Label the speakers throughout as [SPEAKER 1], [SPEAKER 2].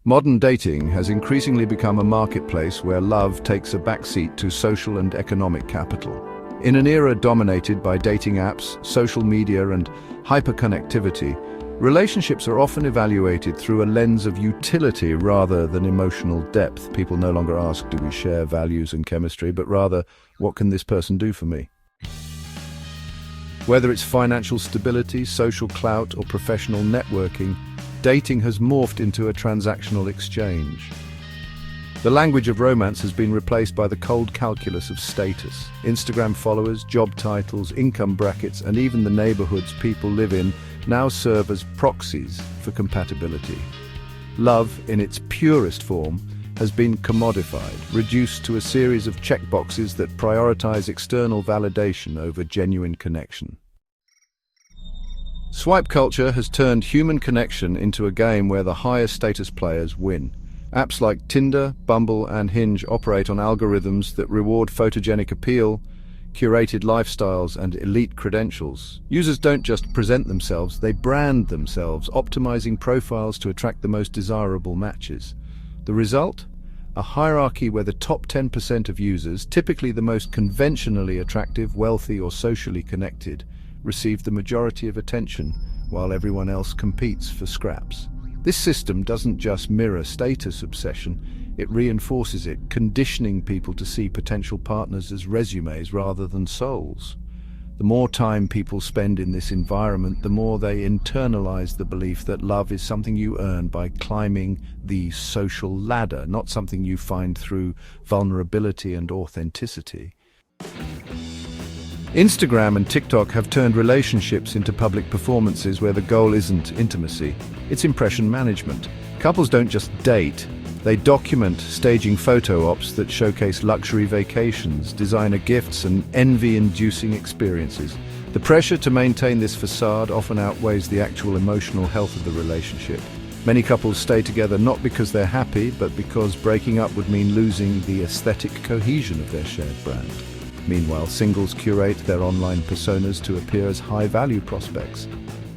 [SPEAKER 1] Modern dating has increasingly become a marketplace where love takes a backseat to social and economic capital. In an era dominated by dating apps, social media, and hyperconnectivity, relationships are often evaluated through a lens of utility rather than emotional depth. People no longer ask, do we share values and chemistry, but rather, what can this person do for me? Whether it's financial stability, social clout, or professional networking, dating has morphed into a transactional exchange. The language of romance has been replaced by the cold calculus of status. Instagram followers, job titles, income brackets, and even the neighborhoods people live in now serve as proxies for compatibility. Love, in its purest form, has been commodified, reduced to a series of checkboxes that prioritize external validation over genuine connection. Swipe culture has turned human connection into a game where the higher status players win. Apps like Tinder, Bumble, and Hinge operate on algorithms that reward photogenic appeal, curated lifestyles, and elite credentials. Users don't just present themselves, they brand themselves, optimizing profiles to attract the most desirable matches. The result? A hierarchy where the top 10% of users, typically the most conventionally attractive, wealthy, or socially connected, receive the majority of attention, while everyone else competes for scraps. This system doesn't just mirror status obsession, it reinforces it, conditioning people to see potential partners as resumes rather than souls. The more time people spend in this environment, the more they internalize the belief that love is something you earn by climbing the social ladder, not something you find through vulnerability and authenticity. Instagram and TikTok have turned relationships into public performances where the goal isn't intimacy, it's impression management. Couples don't just date, they document, staging photo ops that showcase luxury vacations, designer gifts, and envy-inducing experiences. The pressure to maintain this facade often outweighs the actual emotional health of the relationship. Many couples stay together not because they're happy, but because breaking up would mean losing the aesthetic cohesion of their shared brand. Meanwhile, singles curate their online personas to appear as high-value prospects,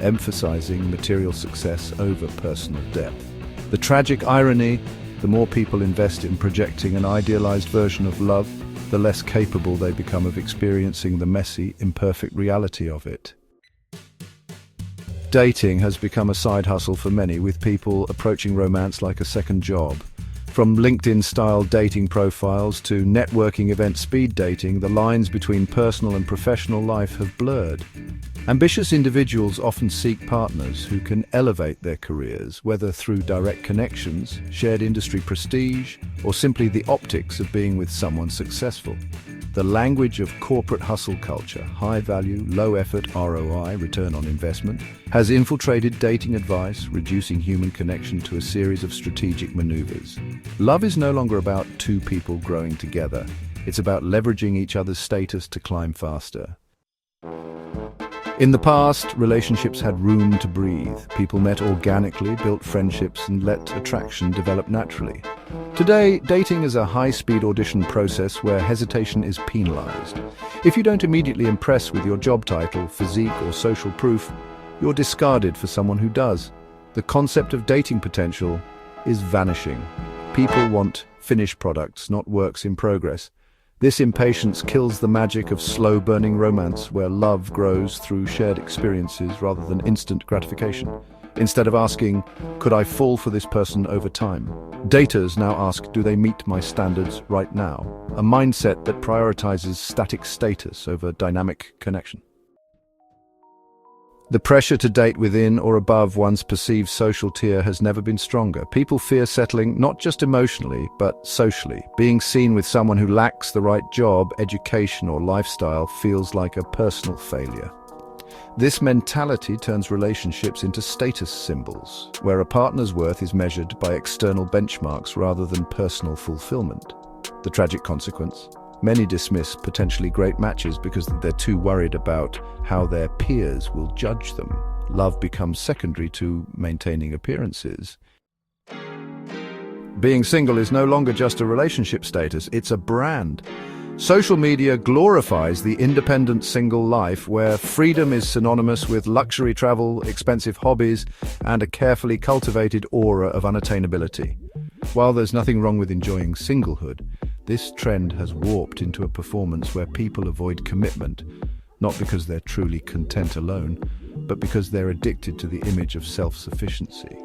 [SPEAKER 1] emphasizing material success over personal depth. The tragic irony: the more people invest in projecting an idealized version of love, the less capable they become of experiencing the messy, imperfect reality of it. Dating has become a side hustle for many, with people approaching romance like a second job. From LinkedIn-style dating profiles to networking event speed dating, the lines between personal and professional life have blurred. Ambitious individuals often seek partners who can elevate their careers, whether through direct connections, shared industry prestige, or simply the optics of being with someone successful. The language of corporate hustle culture, high value, low effort ROI, return on investment, has infiltrated dating advice, reducing human connection to a series of strategic maneuvers. Love is no longer about two people growing together. It's about leveraging each other's status to climb faster. In the past, relationships had room to breathe. People met organically, built friendships, and let attraction develop naturally. Today, dating is a high-speed audition process where hesitation is penalized. If you don't immediately impress with your job title, physique, or social proof, you're discarded for someone who does. The concept of dating potential is vanishing. People want finished products, not works in progress. This impatience kills the magic of slow-burning romance, where love grows through shared experiences rather than instant gratification. Instead of asking, could I fall for this person over time? Daters now ask, do they meet my standards right now? A mindset that prioritizes static status over dynamic connection. The pressure to date within or above one's perceived social tier has never been stronger. People fear settling not just emotionally, but socially. Being seen with someone who lacks the right job, education, or lifestyle feels like a personal failure. This mentality turns relationships into status symbols, where a partner's worth is measured by external benchmarks rather than personal fulfillment. The tragic consequence: many dismiss potentially great matches because they're too worried about how their peers will judge them. Love becomes secondary to maintaining appearances. Being single is no longer just a relationship status, it's a brand. Social media glorifies the independent single life where freedom is synonymous with luxury travel, expensive hobbies, and a carefully cultivated aura of unattainability. While there's nothing wrong with enjoying singlehood, this trend has warped into a performance where people avoid commitment, not because they're truly content alone, but because they're addicted to the image of self-sufficiency.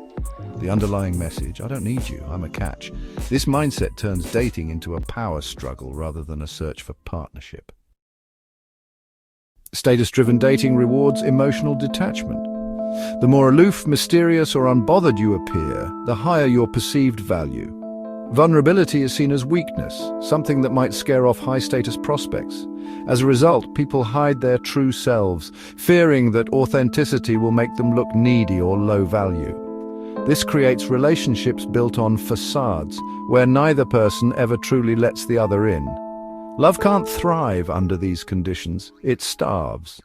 [SPEAKER 1] The underlying message, I don't need you, I'm a catch. This mindset turns dating into a power struggle rather than a search for partnership. Status-driven dating rewards emotional detachment. The more aloof, mysterious, or unbothered you appear, the higher your perceived value. Vulnerability is seen as weakness, something that might scare off high-status prospects. As a result, people hide their true selves, fearing that authenticity will make them look needy or low value. This creates relationships built on facades, where neither person ever truly lets the other in. Love can't thrive under these conditions, it starves.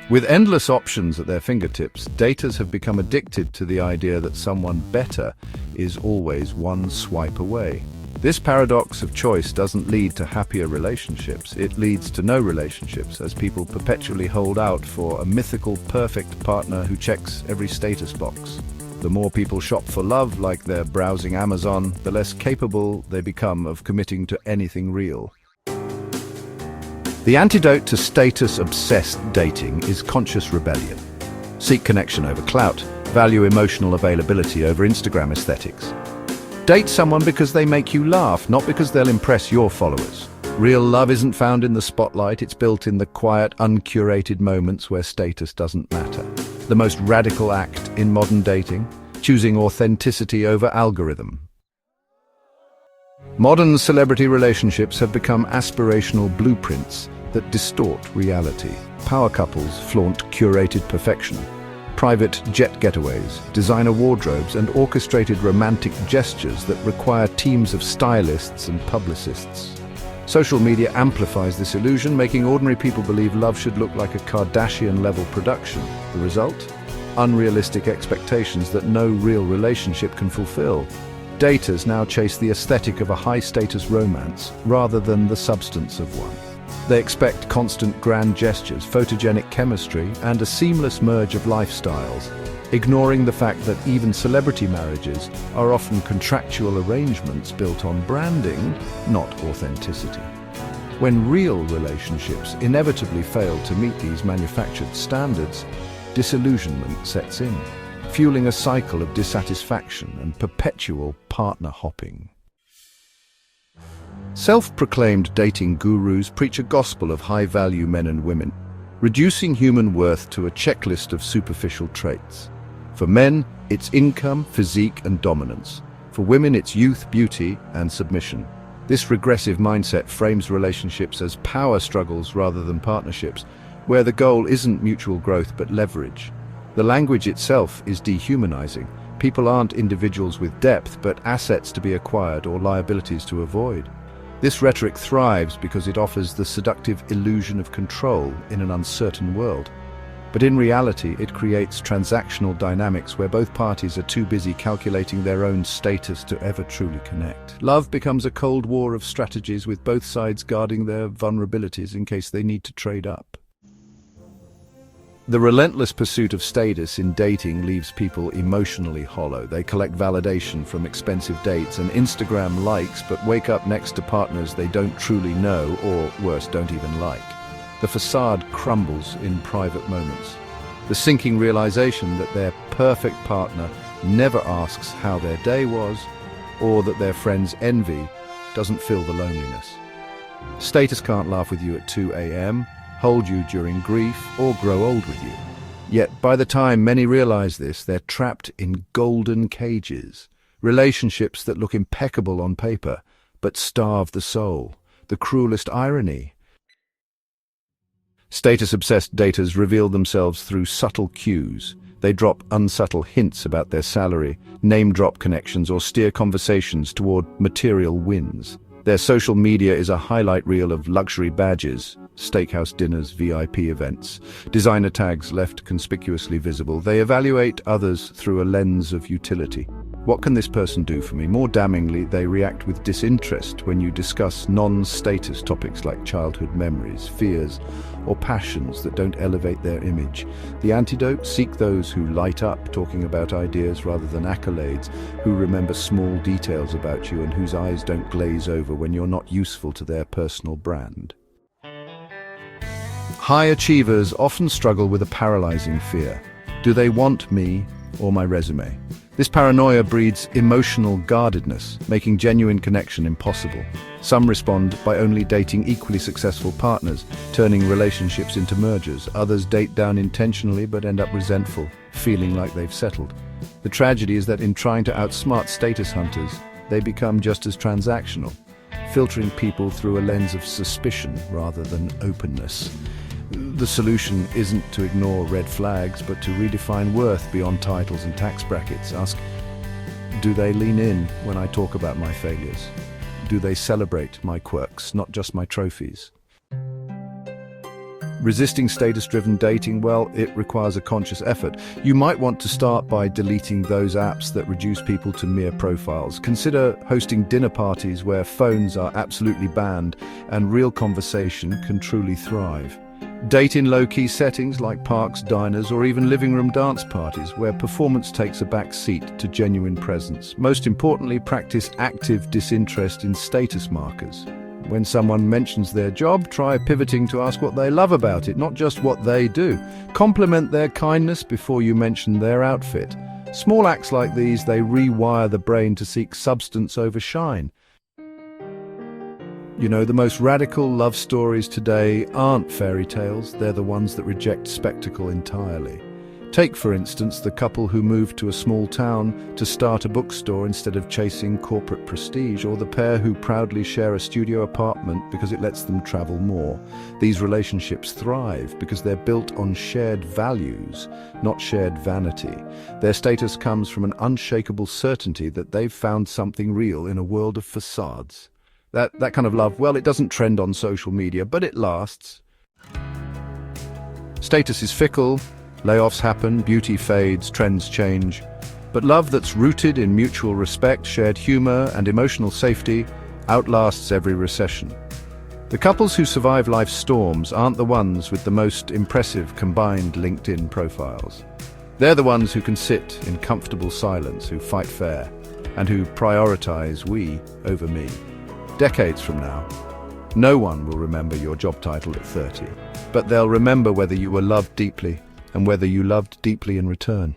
[SPEAKER 1] With endless options at their fingertips, daters have become addicted to the idea that someone better is always one swipe away. This paradox of choice doesn't lead to happier relationships, it leads to no relationships, as people perpetually hold out for a mythical, perfect partner who checks every status box. The more people shop for love like they're browsing Amazon, the less capable they become of committing to anything real. The antidote to status-obsessed dating is conscious rebellion. Seek connection over clout, value emotional availability over Instagram aesthetics. Date someone because they make you laugh, not because they'll impress your followers. Real love isn't found in the spotlight, it's built in the quiet, uncurated moments where status doesn't matter. The most radical act in modern dating, choosing authenticity over algorithm. Modern celebrity relationships have become aspirational blueprints that distort reality. Power couples flaunt curated perfection. Private jet getaways, designer wardrobes, and orchestrated romantic gestures that require teams of stylists and publicists. Social media amplifies this illusion, making ordinary people believe love should look like a Kardashian-level production. The result? Unrealistic expectations that no real relationship can fulfill. Daters now chase the aesthetic of a high-status romance rather than the substance of one. They expect constant grand gestures, photogenic chemistry, and a seamless merge of lifestyles, ignoring the fact that even celebrity marriages are often contractual arrangements built on branding, not authenticity. When real relationships inevitably fail to meet these manufactured standards, disillusionment sets in, fueling a cycle of dissatisfaction and perpetual partner hopping. Self-proclaimed dating gurus preach a gospel of high-value men and women, reducing human worth to a checklist of superficial traits. For men, it's income, physique, and dominance. For women, it's youth, beauty, and submission. This regressive mindset frames relationships as power struggles rather than partnerships, where the goal isn't mutual growth but leverage. The language itself is dehumanizing. People aren't individuals with depth, but assets to be acquired or liabilities to avoid. This rhetoric thrives because it offers the seductive illusion of control in an uncertain world. But in reality, it creates transactional dynamics where both parties are too busy calculating their own status to ever truly connect. Love becomes a cold war of strategies, with both sides guarding their vulnerabilities in case they need to trade up. The relentless pursuit of status in dating leaves people emotionally hollow. They collect validation from expensive dates and Instagram likes, but wake up next to partners they don't truly know, or worse, don't even like. The facade crumbles in private moments. The sinking realization that their perfect partner never asks how their day was, or that their friends' envy doesn't fill the loneliness. Status can't laugh with you at 2 a.m., hold you during grief, or grow old with you. Yet by the time many realize this, they're trapped in golden cages, relationships that look impeccable on paper, but starve the soul. The cruelest irony. Status-obsessed daters reveal themselves through subtle cues. They drop unsubtle hints about their salary, name-drop connections, or steer conversations toward material wins. Their social media is a highlight reel of luxury badges, steakhouse dinners, VIP events, designer tags left conspicuously visible. They evaluate others through a lens of utility. What can this person do for me? More damningly, they react with disinterest when you discuss non-status topics like childhood memories, fears, or passions that don't elevate their image. The antidote? Seek those who light up talking about ideas rather than accolades, who remember small details about you and whose eyes don't glaze over when you're not useful to their personal brand. High achievers often struggle with a paralyzing fear. Do they want me or my resume? This paranoia breeds emotional guardedness, making genuine connection impossible. Some respond by only dating equally successful partners, turning relationships into mergers. Others date down intentionally but end up resentful, feeling like they've settled. The tragedy is that in trying to outsmart status hunters, they become just as transactional, filtering people through a lens of suspicion rather than openness. The solution isn't to ignore red flags, but to redefine worth beyond titles and tax brackets. Ask, do they lean in when I talk about my failures? Do they celebrate my quirks, not just my trophies? Resisting status-driven dating, well, it requires a conscious effort. You might want to start by deleting those apps that reduce people to mere profiles. Consider hosting dinner parties where phones are absolutely banned and real conversation can truly thrive. Date in low-key settings like parks, diners, or even living room dance parties where performance takes a back seat to genuine presence. Most importantly, practice active disinterest in status markers. When someone mentions their job, try pivoting to ask what they love about it, not just what they do. Compliment their kindness before you mention their outfit. Small acts like these, they rewire the brain to seek substance over shine. You know, the most radical love stories today aren't fairy tales, they're the ones that reject spectacle entirely. Take, for instance, the couple who moved to a small town to start a bookstore instead of chasing corporate prestige, or the pair who proudly share a studio apartment because it lets them travel more. These relationships thrive because they're built on shared values, not shared vanity. Their status comes from an unshakable certainty that they've found something real in a world of facades. That kind of love, well, it doesn't trend on social media, but it lasts. Status is fickle, layoffs happen, beauty fades, trends change. But love that's rooted in mutual respect, shared humor, and emotional safety outlasts every recession. The couples who survive life's storms aren't the ones with the most impressive combined LinkedIn profiles. They're the ones who can sit in comfortable silence, who fight fair, and who prioritize we over me. Decades from now, no one will remember your job title at 30, but they'll remember whether you were loved deeply and whether you loved deeply in return.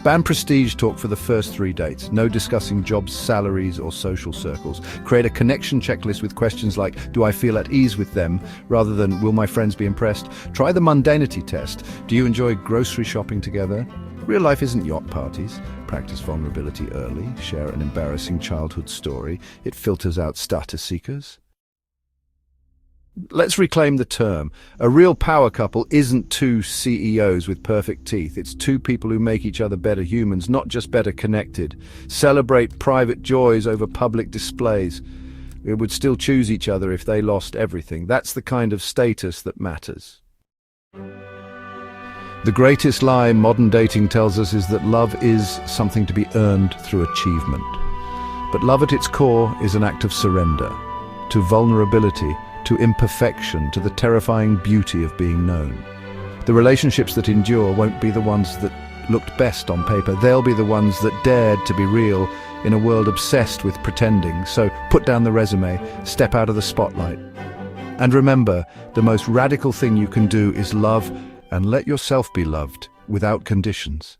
[SPEAKER 1] Ban prestige talk for the first 3 dates. No discussing jobs, salaries, or social circles. Create a connection checklist with questions like, do I feel at ease with them, rather than, will my friends be impressed? Try the mundanity test. Do you enjoy grocery shopping together? Real life isn't yacht parties. Practice vulnerability early. Share an embarrassing childhood story. It filters out status seekers. Let's reclaim the term. A real power couple isn't 2 CEOs with perfect teeth. It's 2 people who make each other better humans, not just better connected. Celebrate private joys over public displays. We would still choose each other if they lost everything. That's the kind of status that matters. The greatest lie modern dating tells us is that love is something to be earned through achievement. But love at its core is an act of surrender, to vulnerability, to imperfection, to the terrifying beauty of being known. The relationships that endure won't be the ones that looked best on paper. They'll be the ones that dared to be real in a world obsessed with pretending. So put down the resume, step out of the spotlight. And remember, the most radical thing you can do is love and let yourself be loved without conditions.